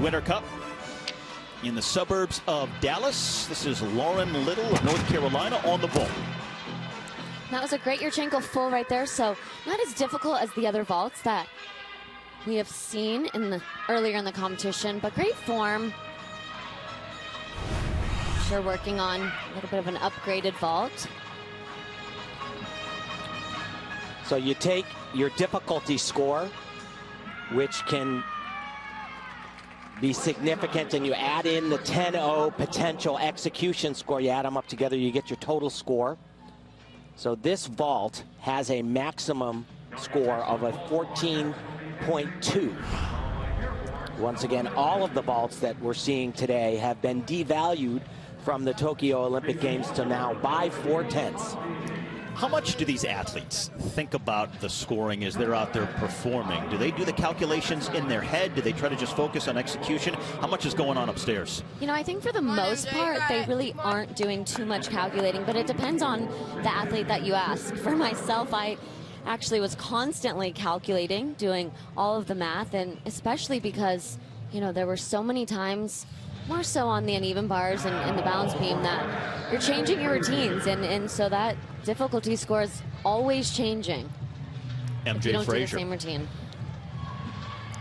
Winter Cup in the suburbs of Dallas. This is Lauren Little of North Carolina on the vault. That was a great Yurchenko full right there, so not as difficult as the other vaults that we have seen earlier in the competition, but great form. Sure, working on a little bit of an upgraded vault. So you take your difficulty score, which can be significant, and you add in the 10-0 potential execution score. You add them up together, you get your total score. So this vault has a maximum score of a 14.2. Once again, all of the vaults that we're seeing today have been devalued from the Tokyo Olympic Games to now by 4/10. How much do these athletes think about the scoring as they're out there performing? Do they do the calculations in their head? Do they try to just focus on execution? How much is going on upstairs? You know, I think for the most part, they really aren't doing too much calculating, but it depends on the athlete that you ask. For myself, I actually was constantly calculating, doing all of the math, and especially because, you know, there were so many times, more so on the uneven bars and the balance beam, that you're changing your routines, and so that difficulty score is always changing. If you don't do the same routine.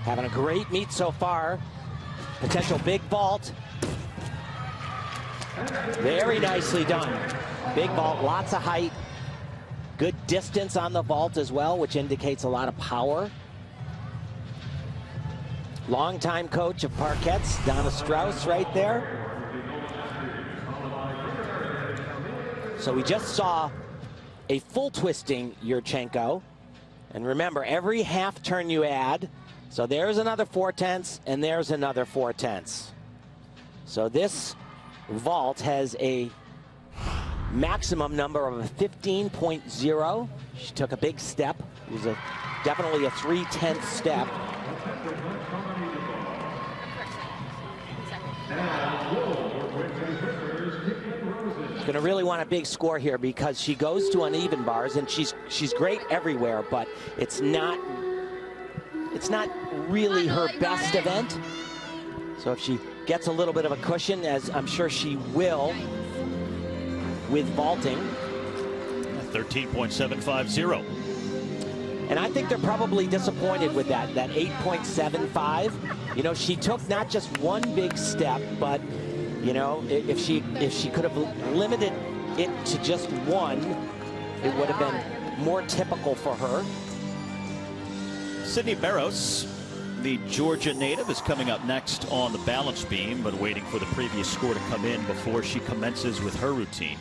Having a great meet so far. Potential big vault. Very nicely done. Big vault, lots of height. Good distance on the vault as well, which indicates a lot of power. Longtime coach of parquettes, Donna Strauss right there. So we just saw a full twisting Yurchenko. And remember, every half turn you add, so there's another 4/10 and there's another 4/10. So this vault has a maximum number of a 15.0. She took a big step. It was definitely a 3/10 step. Going to really want a big score here because she goes to uneven bars, and she's great everywhere, but it's not really her best event. So if she gets a little bit of a cushion, as I'm sure she will with vaulting. 13.750. And I think they're probably disappointed with that 8.75. You know, she took not just one big step, but you know, if she could have limited it to just one, it would have been more typical for her. Sydney Barros, the Georgia native, is coming up next on the balance beam, but waiting for the previous score to come in before she commences with her routine.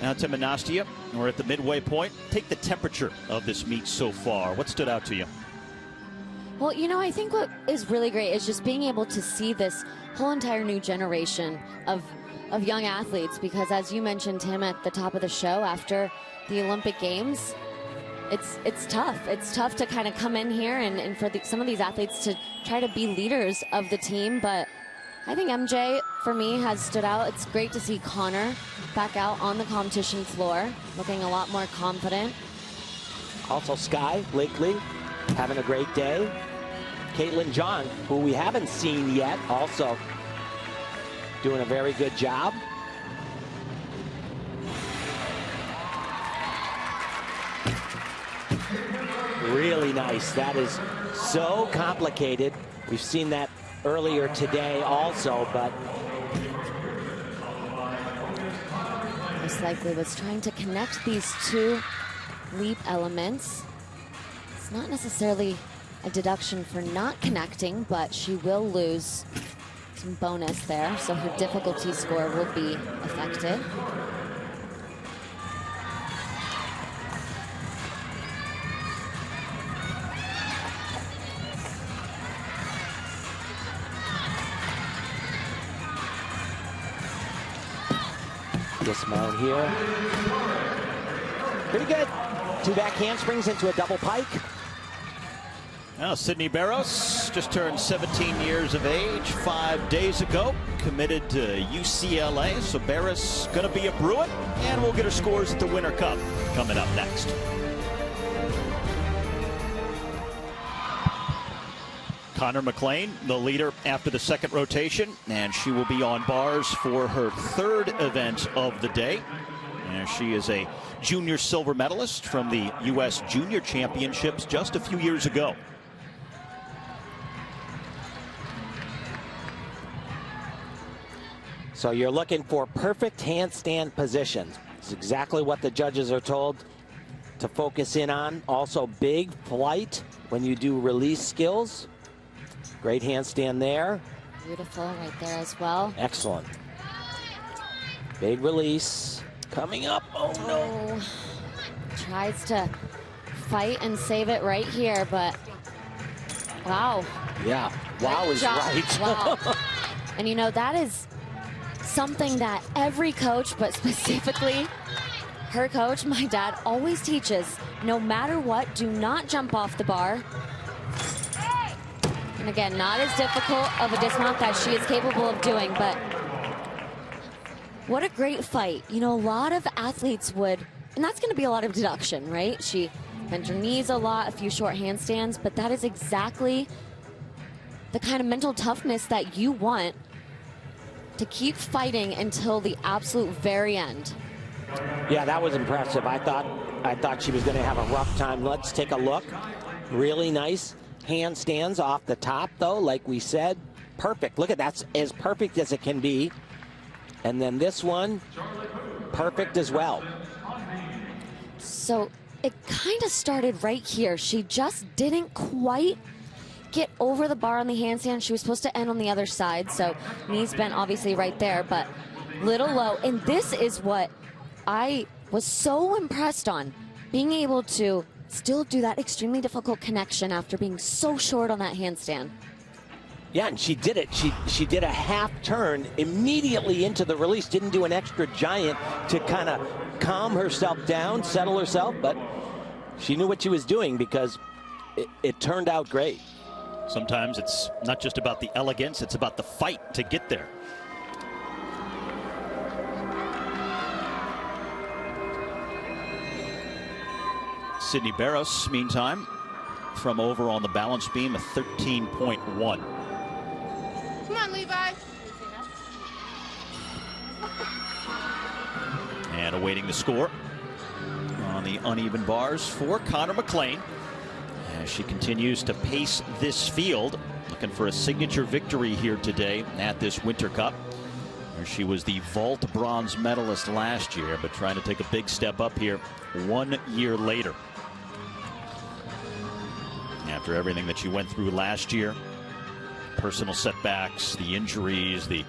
Now, Tim and Nastia, we're at the midway point. Take the temperature of this meet so far. What stood out to you? Well, you know, I think what is really great is just being able to see this whole entire new generation of young athletes, because as you mentioned, Tim, at the top of the show, after the Olympic Games, it's tough. It's tough to kind of come in here and for some of these athletes to try to be leaders of the team, but I think MJ, for me, has stood out. It's great to see Connor back out on the competition floor, looking a lot more confident. Also Sky Blakely having a great day. Caitlin John, who we haven't seen yet, also doing a very good job. Really nice. That is so complicated. We've seen that earlier today also, but most likely was trying to connect these two leap elements. It's not necessarily a deduction for not connecting, but she will lose some bonus there, so her difficulty score will be affected. Dismount here. Pretty good. Two back handsprings into a double pike. Now, Sydney Barros just turned 17 years of age 5 days ago, committed to UCLA. So Barros going to be a Bruin, and we'll get her scores at the Winter Cup coming up next. Connor McLean, the leader after the second rotation, and she will be on bars for her third event of the day. And she is a junior silver medalist from the U.S. Junior Championships just a few years ago. So you're looking for perfect handstand positions. It's exactly what the judges are told to focus in on. Also big flight when you do release skills. Great handstand there. Beautiful right there as well. Excellent. Big release coming up. Oh no. Tries to fight and save it right here, but wow. Yeah, wow is right. Wow. And you know, that is something that every coach, but specifically her coach, my dad, always teaches. No matter what, do not jump off the bar. And again, not as difficult of a dismount that she is capable of doing, but what a great fight. You know, a lot of athletes would, and that's going to be a lot of deduction, right? She bent her knees a lot, a few short handstands, but that is exactly the kind of mental toughness that you want to keep fighting until the absolute very end. Yeah, that was impressive. I thought she was going to have a rough time. Let's take a look. Really nice handstands off the top, though, like we said. Perfect. Look at that, that's as perfect as it can be. And then this one, perfect as well. So it kind of started right here. She just didn't quite get over the bar on the handstand. She was supposed to end on the other side, so knees bent obviously right there, but little low. And this is what I was so impressed on, being able to still do that extremely difficult connection after being so short on that handstand. Yeah, and she did it. She did a half turn immediately into the release. Didn't do an extra giant to kind of calm herself down, settle herself, but she knew what she was doing because it turned out great. Sometimes it's not just about the elegance, it's about the fight to get there. Sydney Barros, meantime, from over on the balance beam, a 13.1. Come on, Levi. And awaiting the score on the uneven bars for Connor McLean as she continues to pace this field, looking for a signature victory here today at this Winter Cup, where she was the vault bronze medalist last year, but trying to take a big step up here 1 year later. After everything that she went through last year, personal setbacks, the injuries, the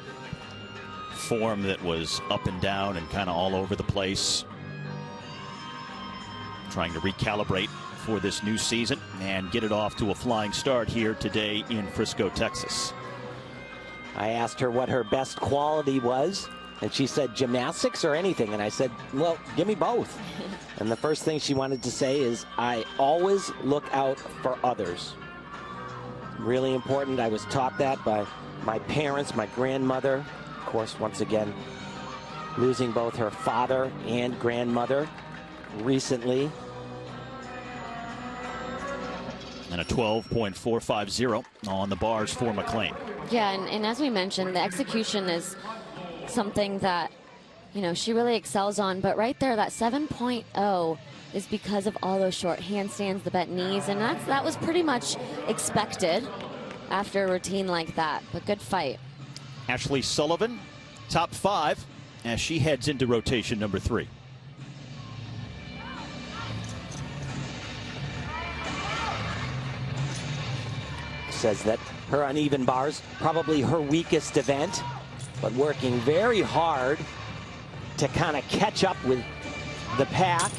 form that was up and down and kind of all over the place, trying to recalibrate for this new season and get it off to a flying start here today in Frisco, Texas. I asked her what her best quality was, and she said gymnastics or anything, and I said, well, give me both. And the first thing she wanted to say is, I always look out for others. Really important. I was taught that by my parents, my grandmother. Of course, once again, losing both her father and grandmother recently. And a 12.450 on the bars for McLean. Yeah, and as we mentioned, the execution is something that, you know, she really excels on. But right there, that 7.0 is because of all those short handstands, the bent knees, and that was pretty much expected after a routine like that. But good fight. Ashley Sullivan, top 5, as she heads into rotation number 3. Says that her uneven bars, probably her weakest event, but working very hard to kind of catch up with the pack.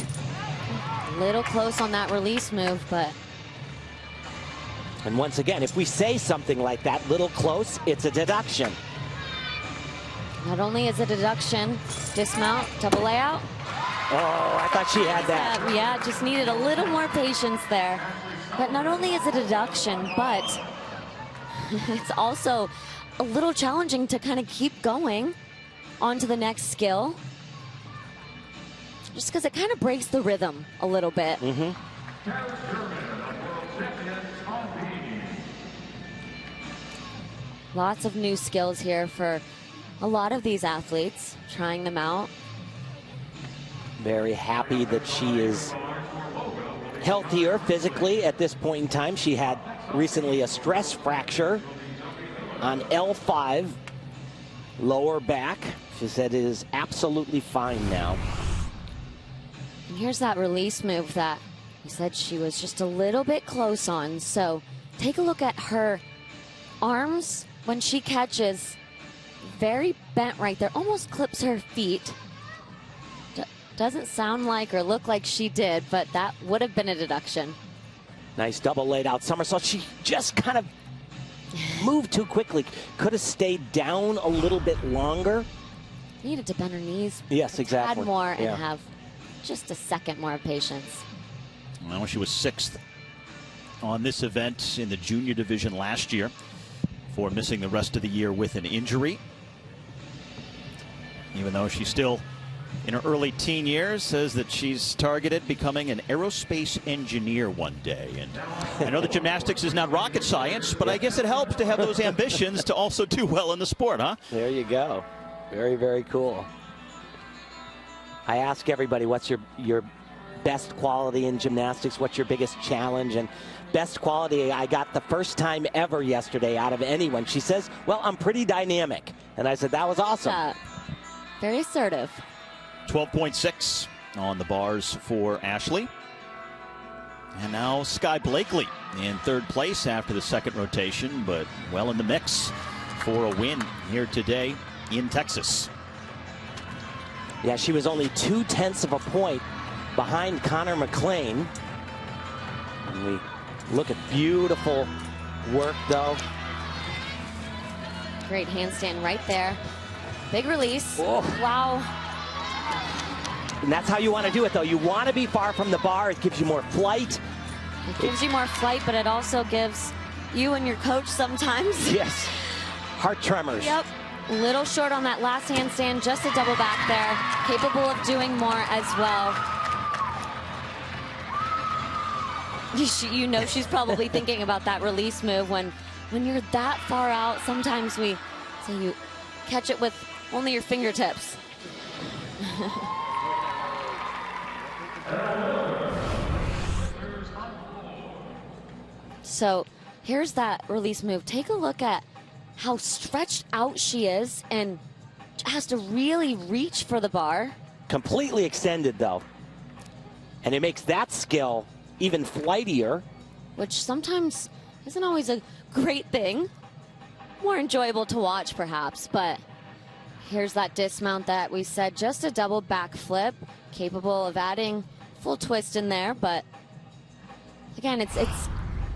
A little close on that release move, but. And once again, if we say something like that, little close, it's a deduction. Not only is it a deduction, dismount, double layout. Oh, I thought she had that. Yeah, just needed a little more patience there. But not only is it a deduction, but it's also a little challenging to kind of keep going on to the next skill. Just because it kind of breaks the rhythm a little bit. Lots of new skills here for a lot of these athletes, trying them out. Very happy that she is healthier physically at this point in time. She had recently a stress fracture on L5, lower back. She said it is absolutely fine now. And here's that release move that you said she was just a little bit close on. So take a look at her arms when she catches. Very bent right there, almost clips her feet. Doesn't sound like or look like she did, but that would have been a deduction. Nice double laid out somersault. She just kind of moved too quickly. Could have stayed down a little bit longer. Needed to bend her knees. Yes, exactly. Add more and have just a second more of patience. Well, she was 6th on this event in the junior division last year before missing the rest of the year with an injury. Even though she's still in her early teen years, says that she's targeted becoming an aerospace engineer one day. And I know that gymnastics is not rocket science, but I guess it helps to have those ambitions to also do well in the sport, huh? There you go. Very, very cool. I ask everybody, what's your best quality in gymnastics? What's your biggest challenge? And best quality I got the first time ever yesterday out of anyone. She says, well, I'm pretty dynamic. And I said, that was awesome. Very assertive. 12.6 on the bars for Ashley. And now Sky Blakely in 3rd place after the second rotation, but well in the mix for a win here today in Texas. Yeah, she was only 0.2 of a point behind Connor McLean. And we look at beautiful work, though. Great handstand right there. Big release. Oh. Wow. And that's how you want to do it, though. You want to be far from the bar. It gives you more flight. It gives you more flight, but it also gives you and your coach sometimes. Yes. Heart tremors. Yep. A little short on that last handstand, just a double back there. Capable of doing more as well. You know she's probably thinking about that release move when you're that far out. Sometimes we say you catch it with only your fingertips. So here's that release move. Take a look at how stretched out she is and has to really reach for the bar. Completely extended, though. And it makes that skill even flightier. Which sometimes isn't always a great thing. More enjoyable to watch, perhaps, but here's that dismount that we said, just a double back flip, capable of adding full twist in there, but again, it's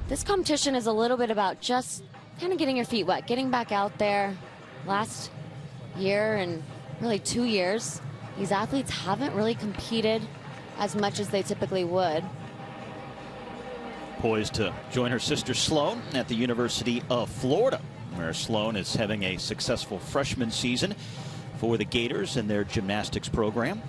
this competition is a little bit about just kind of getting your feet wet, getting back out there. Last year and really 2 years, these athletes haven't really competed as much as they typically would. Poised to join her sister Sloan at the University of Florida, where Sloan is having a successful freshman season for the Gators and their gymnastics program.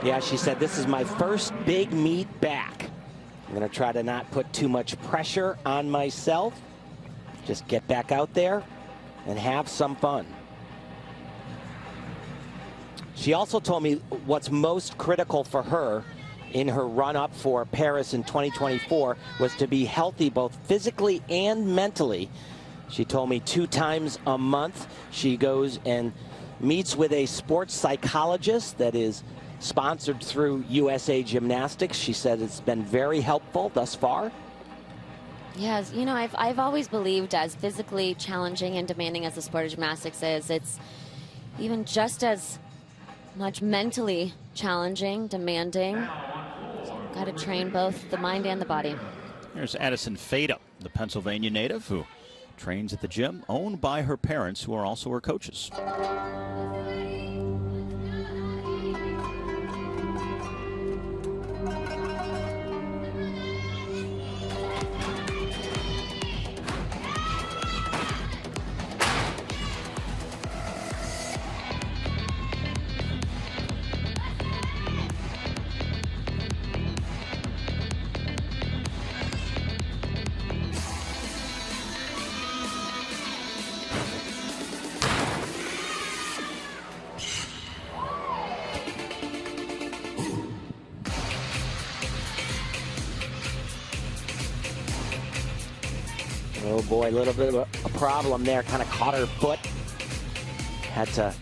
Yeah, she said, this is my first big meet back. I'm going to try to not put too much pressure on myself. Just get back out there and have some fun. She also told me what's most critical for her in her run-up for Paris in 2024 was to be healthy both physically and mentally. She told me 2 times a month she goes and meets with a sports psychologist that is sponsored through USA Gymnastics. She said it's been very helpful thus far. Yes, you know, I've always believed as physically challenging and demanding as the sport of gymnastics is, it's even just as much mentally challenging, demanding. Got to train both the mind and the body. Here's Addison Fada, the Pennsylvania native who trains at the gym owned by her parents, who are also her coaches. Oh boy, a little bit of a problem there. Kind of caught her foot. Had to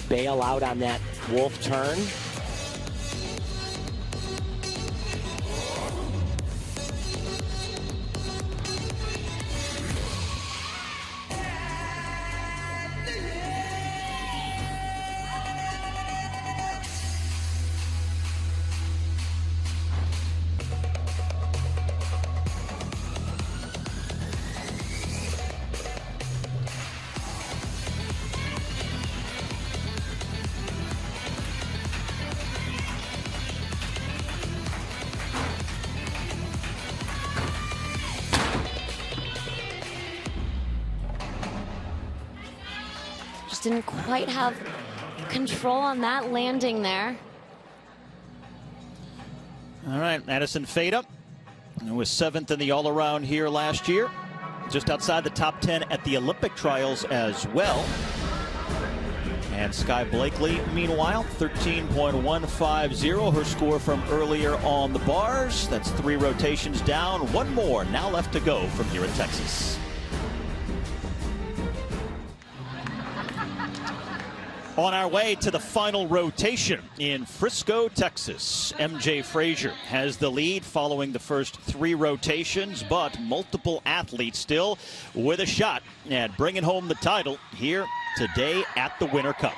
bail out on that wolf turn. Just didn't quite have control on that landing there. All right, Addison Fada was 7th in the all-around here last year. Just outside the top 10 at the Olympic trials as well. And Sky Blakely, meanwhile, 13.150, her score from earlier on the bars. That's 3 rotations down, 1 more now left to go from here in Texas. On our way to the final rotation in Frisco, Texas. MJ Frazier has the lead following the first 3 rotations, but multiple athletes still with a shot at bringing home the title here today at the Winter Cup.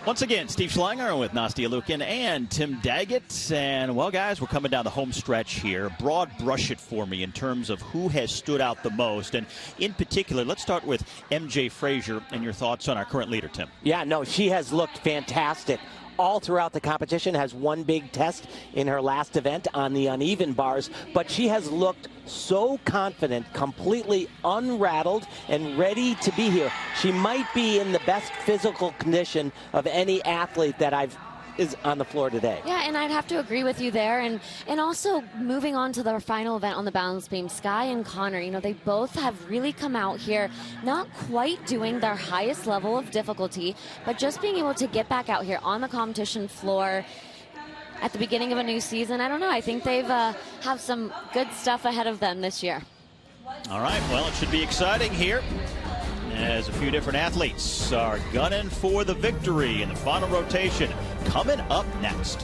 Once again, Steve Schlanger with Nastia Lukin and Tim Daggett. And, well, guys, we're coming down the home stretch here. Broad brush it for me in terms of who has stood out the most. And in particular, let's start with MJ Frazier and your thoughts on our current leader, Tim. Yeah, no, she has looked fantastic all throughout the competition. Has one big test in her last event on the uneven bars, but she has looked so confident, completely unrattled, and ready to be here. She might be in the best physical condition of any athlete that is on the floor today. Yeah, and I'd have to agree with you there. And also moving on to the final event on the balance beam, Sky and Connor, you know, they both have really come out here not quite doing their highest level of difficulty, but just being able to get back out here on the competition floor at the beginning of a new season. I don't know. I think they've have some good stuff ahead of them this year. All right. Well, it should be exciting here as a few different athletes are gunning for the victory in the final rotation coming up next.